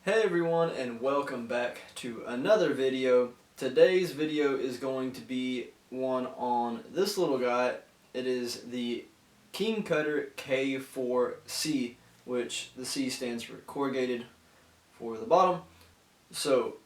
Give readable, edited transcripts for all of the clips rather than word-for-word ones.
Hey everyone, and welcome back to another video. Today's video is going to be one on this little guy. It is the Kutter K4C, which the C stands for corrugated for the bottom. So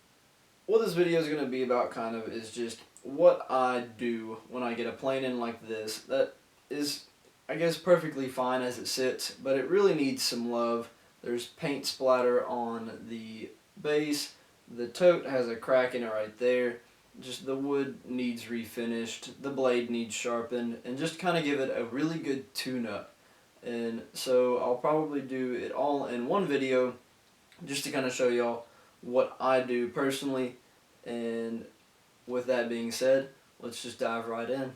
what this video is going to be about kind of is just what I do when I get a plane in like this. That is, I guess, perfectly fine as it sits, but it really needs some love. There's paint splatter on the base. The tote has a crack in it right there. Just the wood needs refinished. The blade needs sharpened, and just kind of give it a really good tune-up. And so I'll probably do it all in one video just to kind of show y'all what I do personally. And with that being said, let's just dive right in.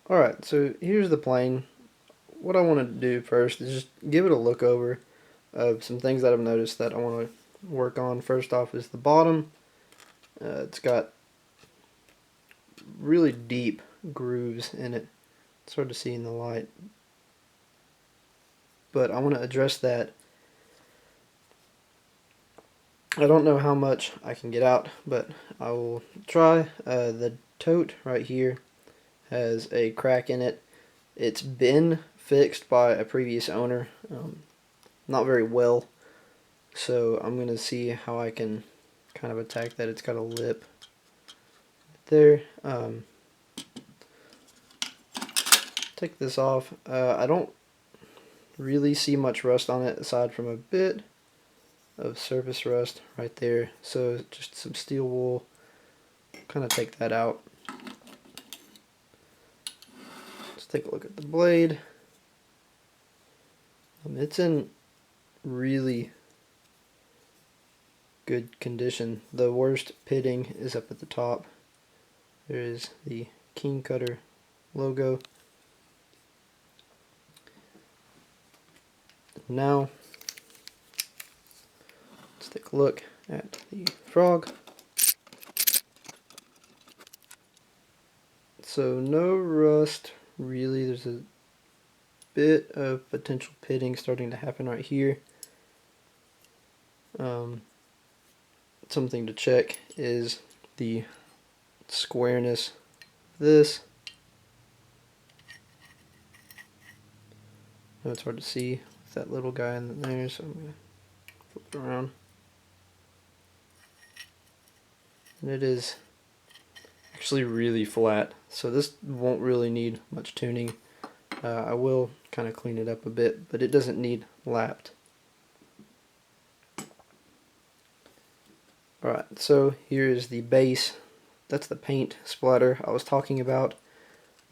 Alright, so here's the plane. What I want to do first is just give it a look over of some things that I've noticed that I want to work on. First off is the bottom. It's got really deep grooves in it. It's hard to see in the light, but I want to address that. I don't know how much I can get out, but I will try. The tote right here has a crack in it. It's been fixed by a previous owner, not very well, so I'm going to see how I can kind of attack that. It's got a lip there. Take this off. I don't really see much rust on it aside from a bit of surface rust right there, so just some steel wool. Kind of take that out. Let's take a look at the blade. It's in really good condition. The worst pitting is up at the top. There is the Kutter logo. Now let's take a look at the frog. So no rust really. There's a bit of potential pitting starting to happen right here. Something to check is the squareness of this. I know it's hard to see with that little guy in there, so I'm going to flip it around. And it is actually really flat, so this won't really need much tuning. I will kind of clean it up a bit, but it doesn't need lapped. Alright, so here is the base. That's the paint splatter I was talking about.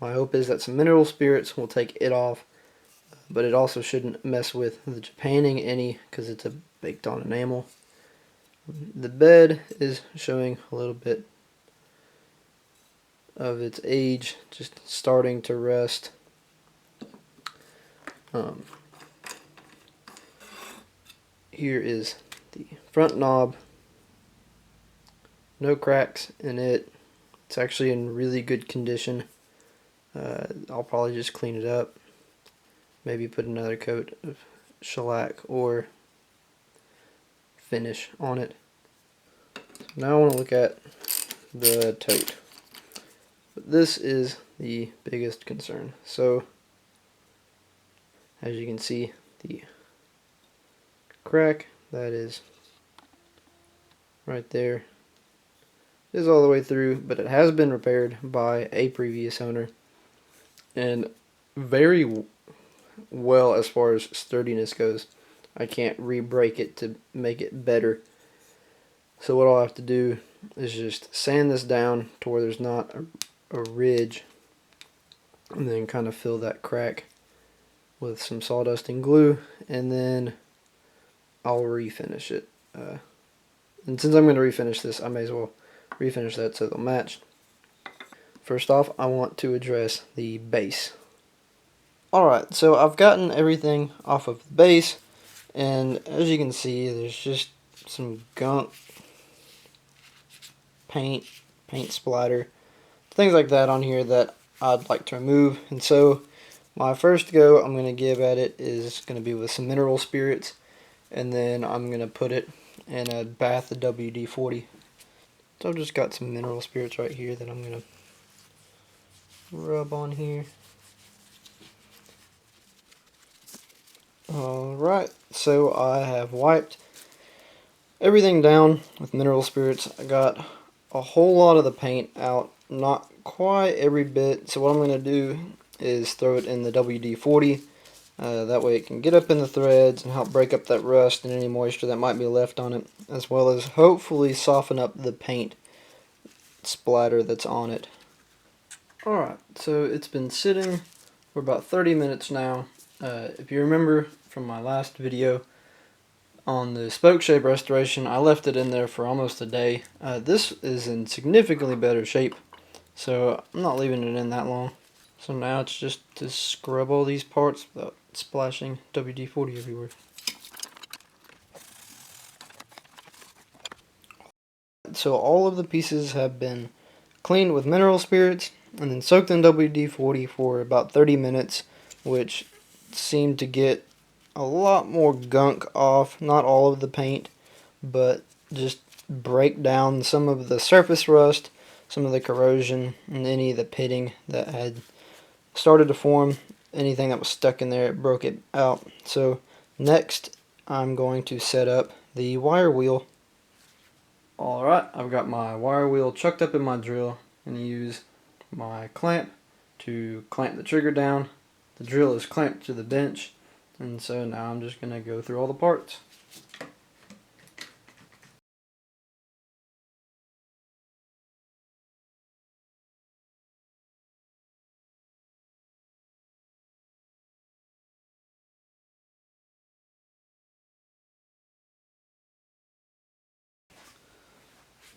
My hope is that some mineral spirits will take it off, but it also shouldn't mess with the Japanning any because it's a baked on enamel. The bed is showing a little bit of its age, just starting to rust. Here is the front knob. No cracks in it. It's actually in really good condition. I'll probably just clean it up. Maybe put another coat of shellac or finish on it. Now I want to look at the tote. But this is the biggest concern. So as you can see, the crack that is right there is all the way through, but it has been repaired by a previous owner, and very well as far as sturdiness goes. I can't re-break it to make it better, so what I'll have to do is just sand this down to where there's not a ridge, and then kind of fill that crack with some sawdust and glue, and then I'll refinish it. And since I'm going to refinish this, I may as well refinish that so they'll match. First off, I want to address the base. Alright, so I've gotten everything off of the base, and as you can see, there's just some gunk, paint splatter, things like that on here that I'd like to remove. And so my first go I'm going to give at it is going to be with some mineral spirits. and then I'm going to put it in a bath of WD-40. So I've just got some mineral spirits right here that I'm going to rub on here. Alright, so I have wiped everything down with mineral spirits. I got a whole lot of the paint out, not quite every bit. So what I'm going to do is throw it in the WD-40. That way it can get up in the threads and help break up that rust and any moisture that might be left on it, as well as hopefully soften up the paint splatter that's on it. Alright, so it's been sitting for about 30 minutes now. If you remember from my last video on the spoke shape restoration, I left it in there for almost a day. This is in significantly better shape, so I'm not leaving it in that long. So now it's just to scrub all these parts without splashing WD-40 everywhere. So all of the pieces have been cleaned with mineral spirits and then soaked in WD-40 for about 30 minutes, which seemed to get a lot more gunk off. Not all of the paint, but just break down some of the surface rust, some of the corrosion, and any of the pitting that had started to form. Anything that was stuck in there, it broke it out. So next I'm going to set up the wire wheel. Alright, I've got my wire wheel chucked up in my drill and use my clamp to clamp the trigger down. The drill is clamped to the bench, and so now I'm just going to go through all the parts.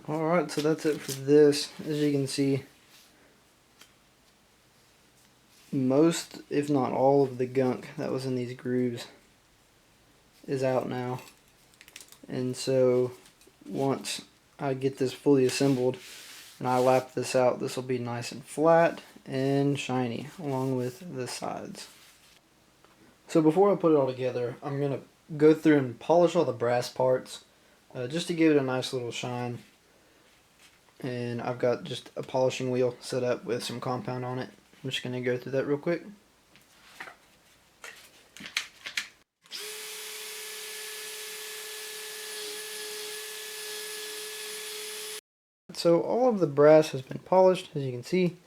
Alright, so that's it for this. As you can see, most, if not all, of the gunk that was in these grooves is out now. And so once I get this fully assembled and I lap this out, this will be nice and flat and shiny along with the sides. So before I put it all together, I'm going to go through and polish all the brass parts just to give it a nice little shine. And I've got just a polishing wheel set up with some compound on it. I'm just going to go through that real quick. So all of the brass has been polished, as you can see.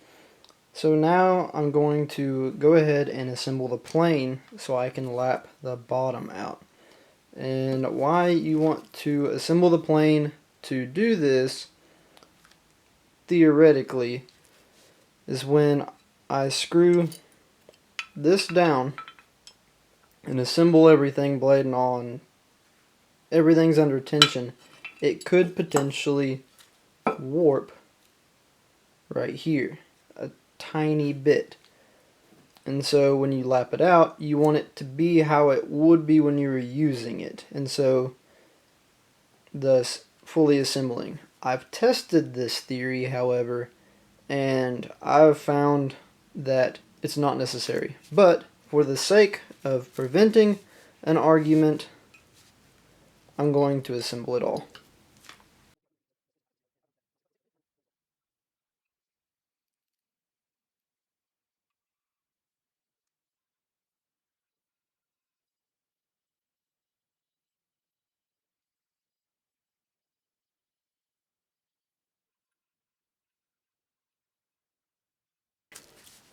So now I'm going to go ahead and assemble the plane so I can lap the bottom out. And why you want to assemble the plane to do this, theoretically, is when I screw this down and assemble everything, blade and all, and everything's under tension, it could potentially warp right here a tiny bit. And so when you lap it out, you want it to be how it would be when you were using it, and so thus fully assembling. I've tested this theory, however, and I've found that it's not necessary. But for the sake of preventing an argument, I'm going to assemble it all.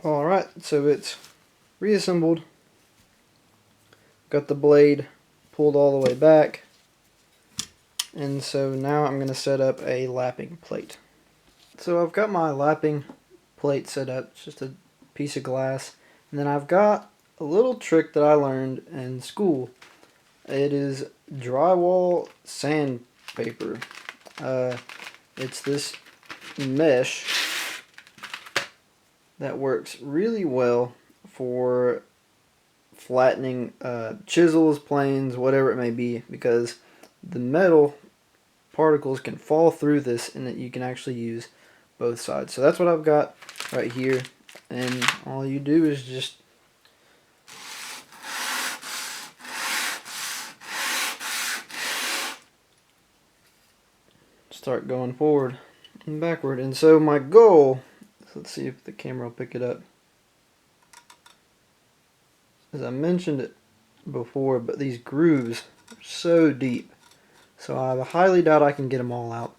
Alright, so it's reassembled. Got the blade pulled all the way back. And so now I'm going to set up a lapping plate. So I've got my lapping plate set up. It's just a piece of glass. And then I've got a little trick that I learned in school. It is drywall sandpaper. It's this mesh that works really well for flattening chisels, planes, whatever it may be, because the metal particles can fall through this and that you can actually use both sides. So that's what I've got right here, and all you do is just start going forward and backward. And so my goal, let's see if the camera will pick it up, as I mentioned it before, but these grooves are so deep, so I highly doubt I can get them all out,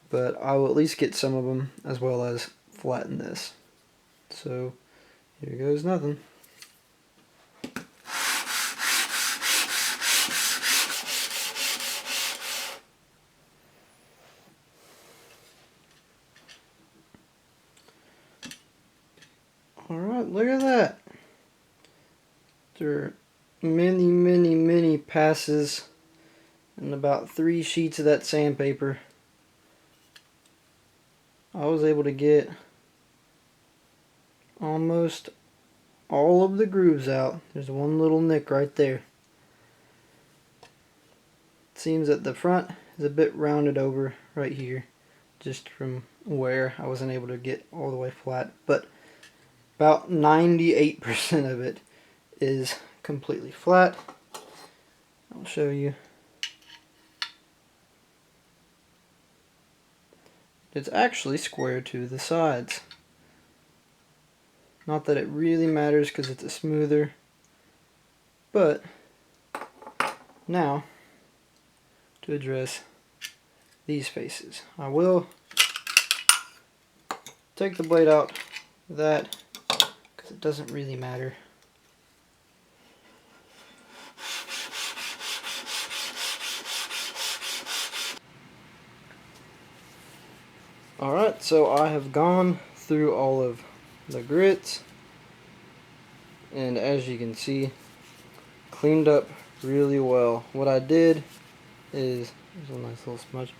but I will at least get some of them, as well as flatten this. So here goes nothing. Alright, look at that. There are many passes and about 3 sheets of that sandpaper. I was able to get almost all of the grooves out. There's one little nick right there. It seems that the front is a bit rounded over right here, just from where I wasn't able to get all the way flat, but about 98% of it is completely flat. I'll show you. It's actually square to the sides. Not that it really matters because it's a smoother, but now to address these faces. I will take the blade out of that because it doesn't really matter. Alright, so I have gone through all of the grits, and as you can see, cleaned up really well. What I did is, there's a nice little smudge.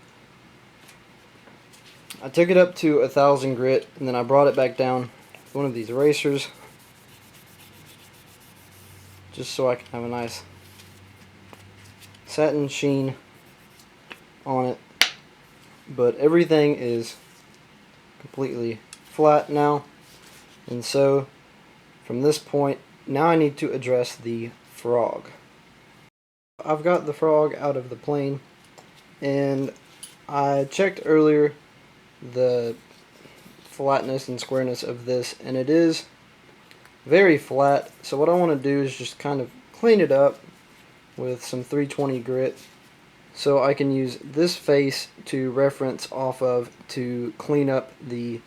I took it up to 1,000 grit, and then I brought it back down with one of these erasers, just so I can have a nice satin sheen on it. But everything is completely flat now, and so from this point, now I need to address the frog. I've got the frog out of the plane, and I checked earlier the flatness and squareness of this, and it is very flat. So what I want to do is just kind of clean it up with some 320 grit, so I can use this face to reference off of to clean up the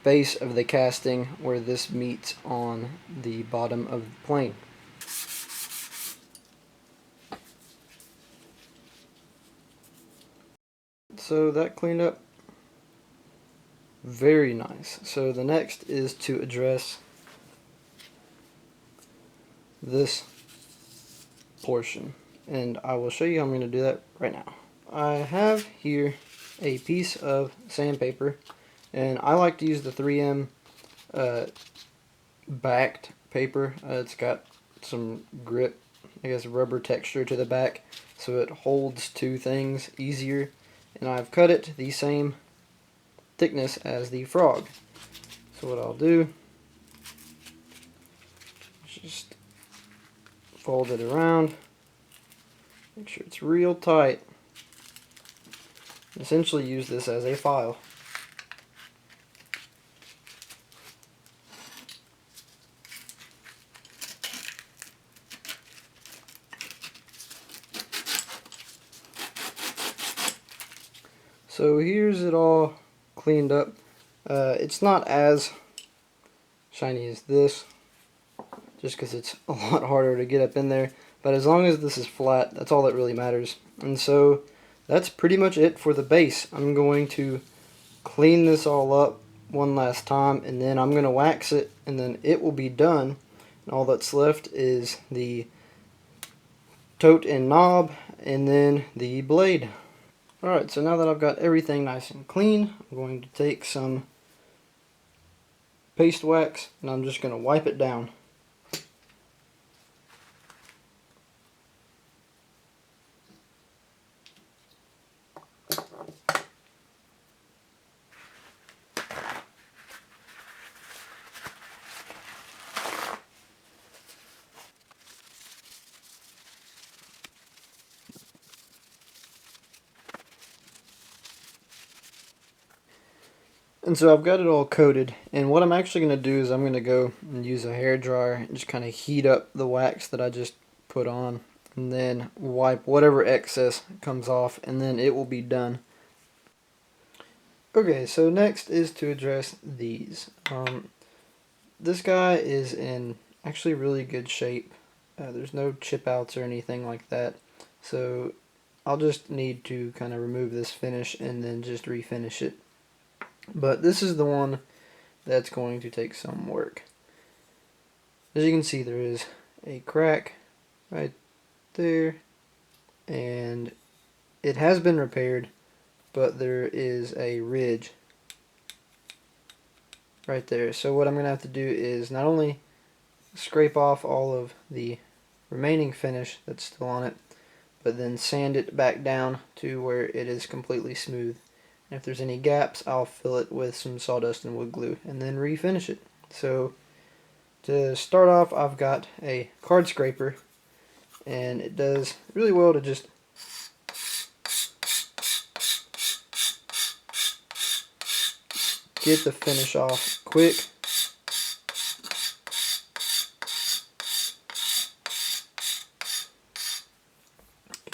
base of the casting where this meets on the bottom of the plane. So that cleaned up very nice. So the next is to address this portion, and I will show you how I'm going to do that right now. I have here a piece of sandpaper, and I like to use the 3M backed paper. It's got some grip, I guess rubber texture to the back, so it holds two things easier, and I've cut it the same thickness as the frog. So what I'll do is just fold it around, make sure it's real tight, essentially use this as a file. So here's it all cleaned up. It's not as shiny as this, just because it's a lot harder to get up in there, but as long as this is flat, that's all that really matters. And so that's pretty much it for the base. I'm going to clean this all up one last time, and then I'm going to wax it, and then it will be done. And all that's left is the tote and knob, and then the blade. Alright, so now that I've got everything nice and clean, I'm going to take some paste wax, and I'm just going to wipe it down. And so I've got it all coated, and what I'm actually going to do is I'm going to go and use a hair dryer and just kind of heat up the wax that I just put on, and then wipe whatever excess comes off, and then it will be done. Okay, so next is to address these. This guy is in actually really good shape. There's no chip outs or anything like that, so I'll just need to kind of remove this finish and then just refinish it. But this is the one that's going to take some work. As you can see, there is a crack right there, and it has been repaired, but there is a ridge right there. So what I'm going to have to do is not only scrape off all of the remaining finish that's still on it, but then sand it back down to where it is completely smooth. And if there's any gaps, I'll fill it with some sawdust and wood glue and then refinish it. So to start off, I've got a card scraper, and it does really well to just get the finish off quick.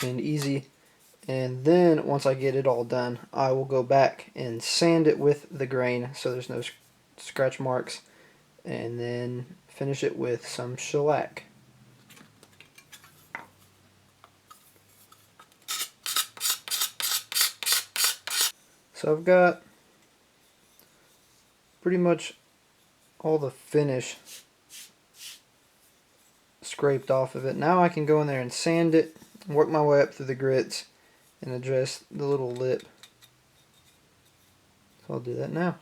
And easy. And then once I get it all done, I will go back and sand it with the grain so there's no scratch marks, and then finish it with some shellac. So I've got pretty much all the finish scraped off of it. Now I can go in there and sand it, work my way up through the grits, and address the little lip. So I'll do that now.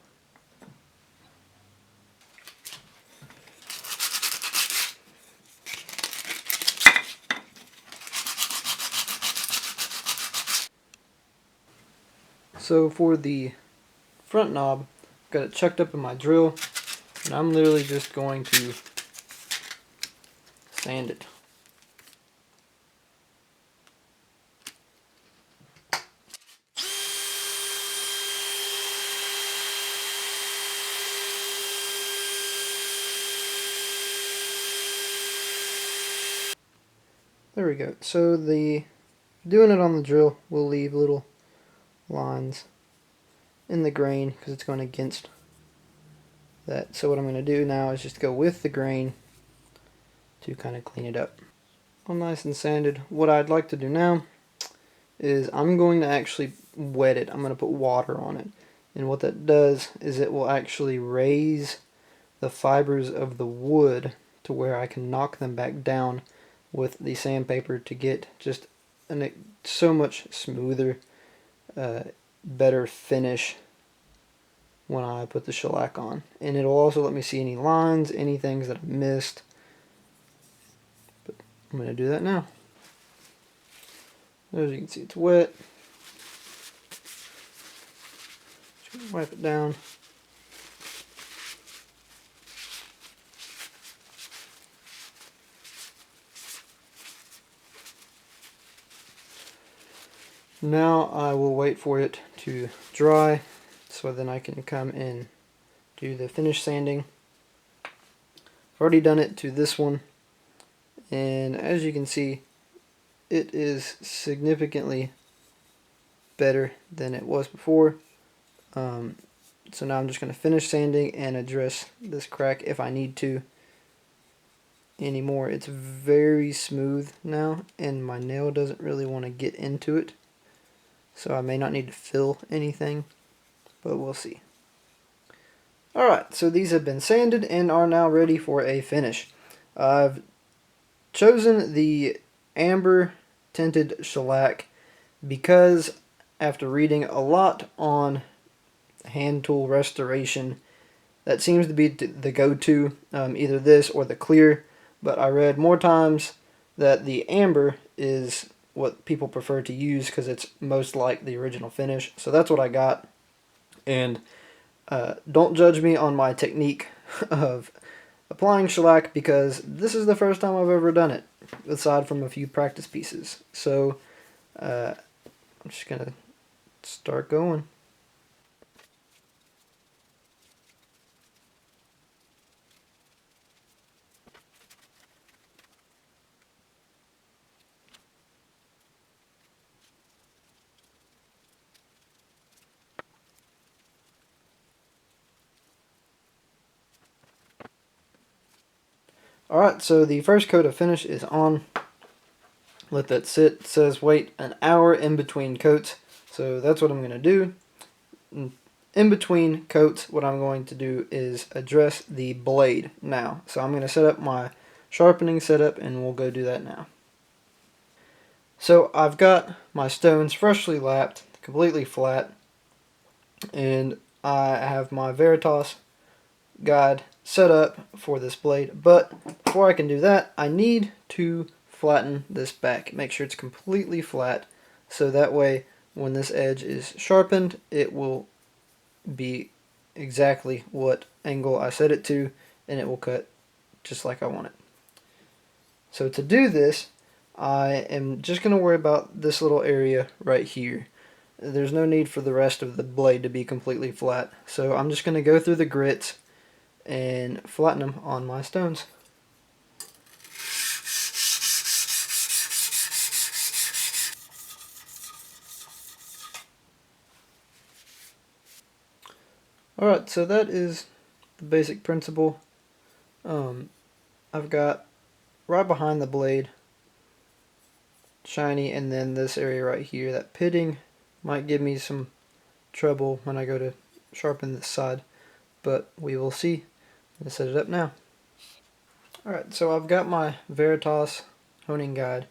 So for the front knob, I've got it chucked up in my drill, and I'm literally just going to sand it. There we go. So doing it on the drill will leave little lines in the grain because it's going against that. So what I'm going to do now is just go with the grain to kind of clean it up. All nice and sanded. What I'd like to do now is I'm going to actually wet it. I'm going to put water on it. And what that does is it will actually raise the fibers of the wood to where I can knock them back down with the sandpaper to get just so much smoother, better finish when I put the shellac on. And it'll also let me see any lines, any things that I missed. But I'm going to do that now. As you can see, it's wet. Just wipe it down. Now I will wait for it to dry so then I can come and do the finish sanding. I've already done it to this one, and as you can see, it is significantly better than it was before. So now I'm just going to finish sanding and address this crack if I need to anymore. It's very smooth now, and my nail doesn't really want to get into it. So I may not need to fill anything, but we'll see. Alright, so these have been sanded and are now ready for a finish. I've chosen the amber tinted shellac because after reading a lot on hand tool restoration, that seems to be the go-to, either this or the clear, but I read more times that the amber is what people prefer to use because it's most like the original finish. So that's what I got. And don't judge me on my technique of applying shellac because this is the first time I've ever done it, aside from a few practice pieces. So I'm just going to start going. Alright, so the first coat of finish is on. Let that sit. It says wait an hour in between coats. So that's what I'm going to do. In between coats, what I'm going to do is address the blade now. So I'm going to set up my sharpening setup and we'll go do that now. So I've got my stones freshly lapped, completely flat, and I have my Veritas guide set up for this blade. But before I can do that, I need to flatten this back. Make sure it's completely flat, so that way when this edge is sharpened, it will be exactly what angle I set it to, and it will cut just like I want it. So to do this, I am just going to worry about this little area right here. There's no need for the rest of the blade to be completely flat. So I'm just going to go through the grits and flatten them on my stones. Alright, so that is the basic principle. I've got right behind the blade shiny, and then this area right here, that pitting might give me some trouble when I go to sharpen this side, but we will see. I'm going to set it up now. Alright, so I've got my Veritas honing guide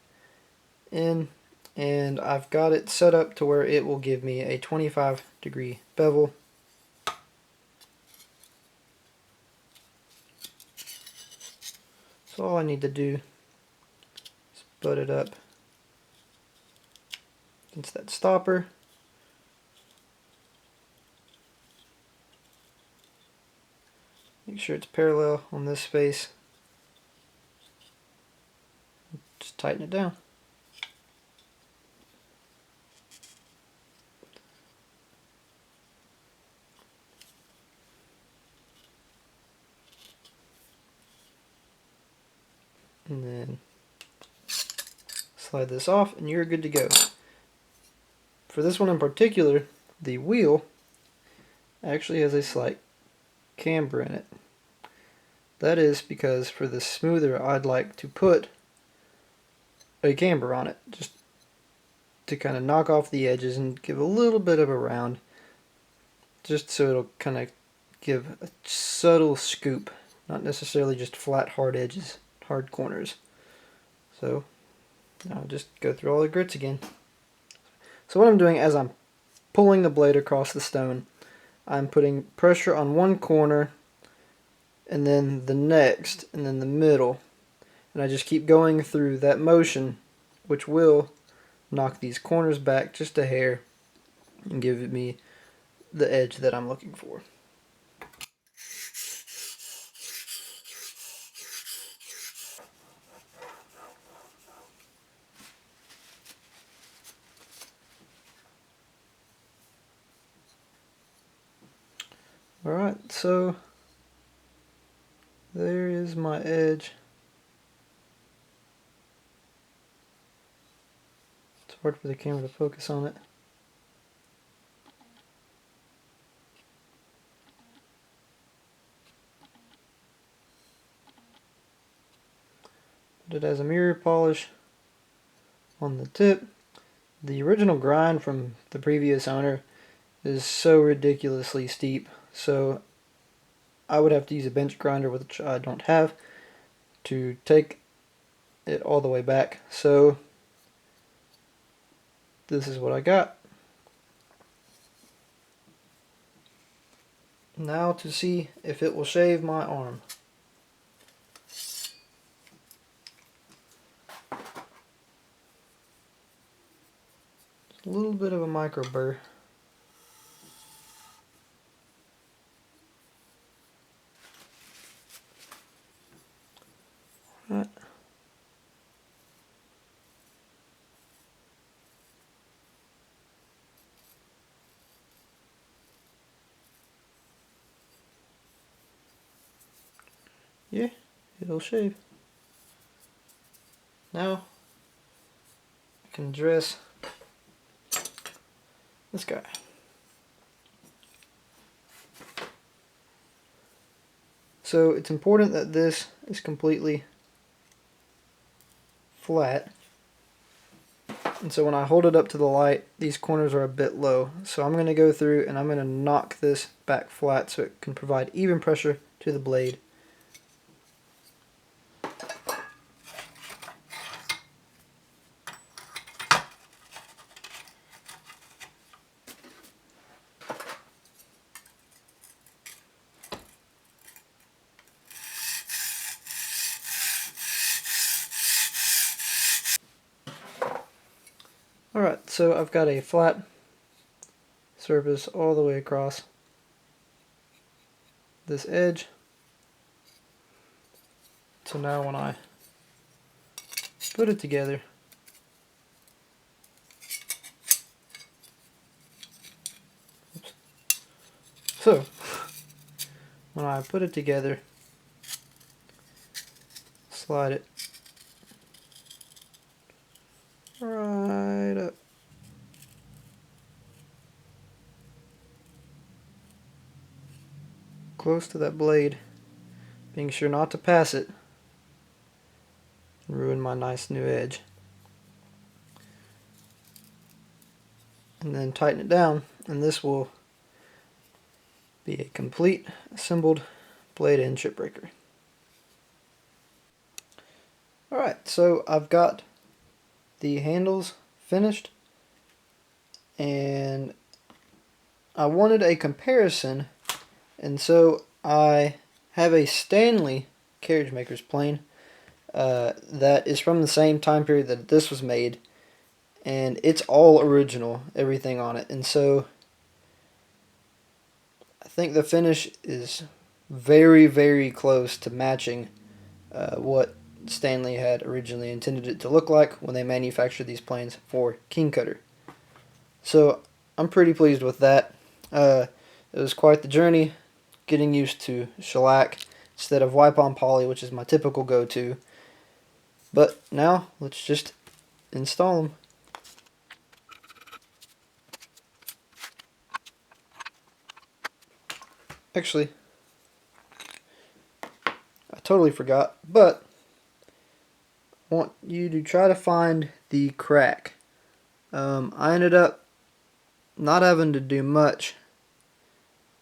in, and I've got it set up to where it will give me a 25-degree bevel. So all I need to do is butt it up against that stopper. Make sure it's parallel on this face. Just tighten it down. And then slide this off and you're good to go. For this one in particular, the wheel actually has a slight camber in it. That is because for the smoother, I'd like to put a camber on it, just to kind of knock off the edges and give a little bit of a round, just so it'll kind of give a subtle scoop, not necessarily just flat hard edges, hard corners. So I'll just go through all the grits again. So what I'm doing as I'm pulling the blade across the stone, I'm putting pressure on one corner and then the next and then the middle, and I just keep going through that motion, which will knock these corners back just a hair and give me the edge that I'm looking for. Alright, so there is my edge. It's hard for the camera to focus on it. But it has a mirror polish on the tip. The original grind from the previous owner is so ridiculously steep, so I would have to use a bench grinder, which I don't have, to take it all the way back. So this is what I got. Now to see if it will shave my arm. Just a little bit of a micro burr. Right. Yeah, it'll shave. Now I can dress this guy. So it's important that this is completely flat. And so when I hold it up to the light, these corners are a bit low. So I'm going to go through and I'm going to knock this back flat so it can provide even pressure to the blade. Alright, so I've got a flat surface all the way across this edge. So now when I put it together, when I put it together, slide it right up. Close to that blade, being sure not to pass it and ruin my nice new edge. And then tighten it down, and this will be a complete assembled blade and chip breaker. Alright, so I've got the handles finished, and I wanted a comparison, and so I have a Stanley carriage maker's plane that is from the same time period that this was made, and it's all original, everything on it. And so I think the finish is very, very close to matching what Stanley had originally intended it to look like when they manufactured these planes for Kutter. So I'm pretty pleased with that. It was quite the journey getting used to shellac instead of wipe-on poly, which is my typical go-to. But now let's just install them. Actually, I totally forgot, but I want you to try to find the crack. I ended up not having to do much.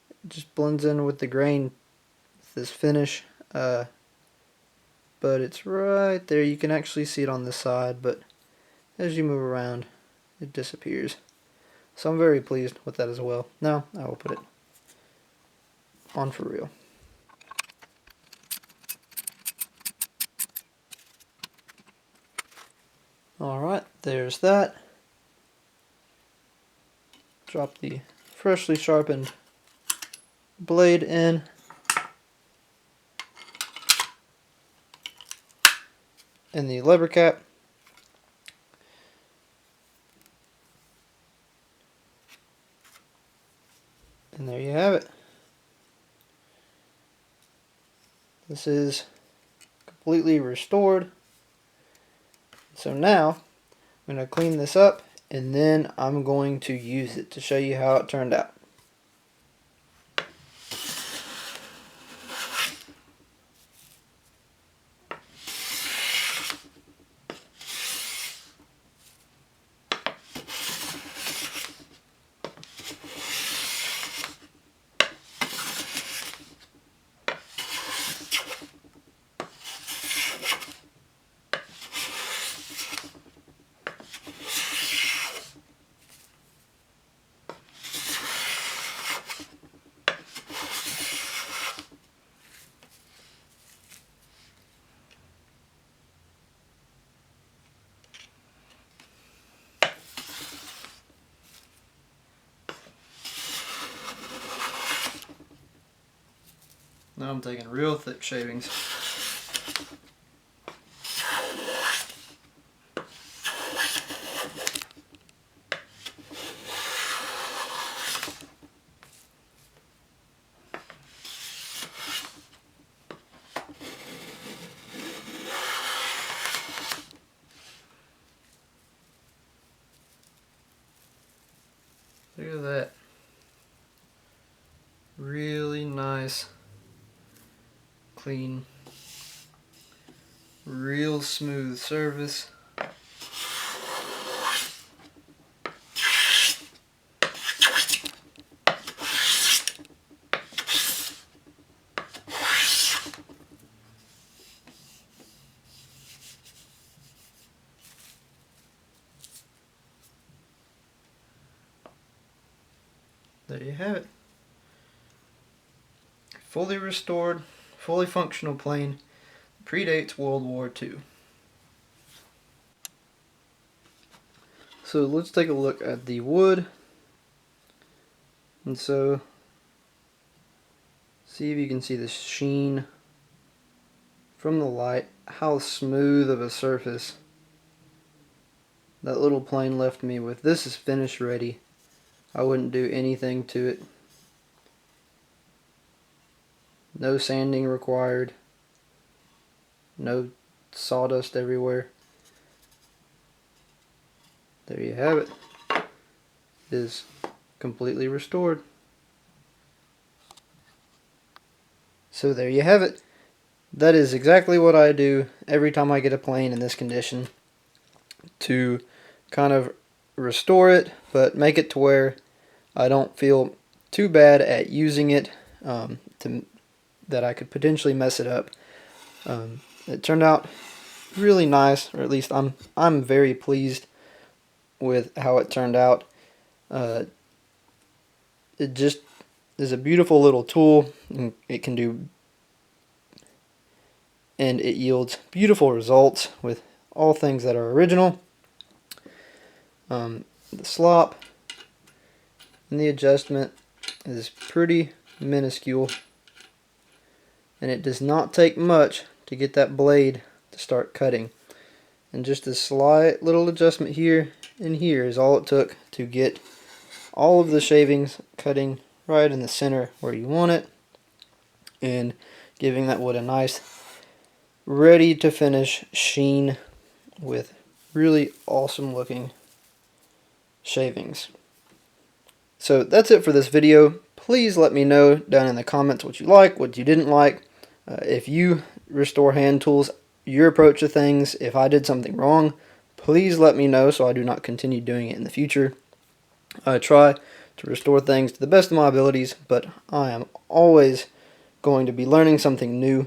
It just blends in with the grain with this finish. But it's right there. You can actually see it on this side, but as you move around, it disappears. So I'm very pleased with that as well. Now I will put it on for real. Alright, there's that. Drop the freshly sharpened blade in. And the lever cap. And there you have it. This is completely restored. So now I'm going to clean this up, and then I'm going to use it to show you how it turned out. Now I'm taking real thick shavings. Look at that. Really nice clean, real smooth surface. There you have it. Fully restored, fully functional plane. Predates World War II. So let's take a look at the wood. And so, see if you can see the sheen from the light, how smooth of a surface that little plane left me with. This is finished ready. I wouldn't do anything to it. No sanding required. No sawdust everywhere. There you have it. It is completely restored. So there you have it. That is exactly what I do every time I get a plane in this condition, to kind of restore it, but make it to where I don't feel too bad at using it, that I could potentially mess it up. It turned out really nice, or at least I'm very pleased with how it turned out. It just is a beautiful little tool, and it yields beautiful results with all things that are original. The slop and the adjustment is pretty minuscule, and it does not take much to get that blade to start cutting. And just a slight little adjustment here and here is all it took to get all of the shavings cutting right in the center where you want it, and giving that wood a nice ready to finish sheen with really awesome looking shavings. So that's it for this video. Please let me know down in the comments what you like, what you didn't like. If you restore hand tools, your approach to things, if I did something wrong, please let me know so I do not continue doing it in the future. I try to restore things to the best of my abilities, but I am always going to be learning something new.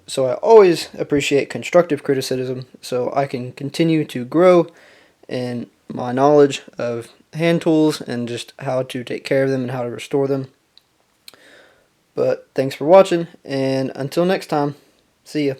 So I always appreciate constructive criticism so I can continue to grow in my knowledge of hand tools and just how to take care of them and how to restore them. But thanks for watching, and until next time, see ya.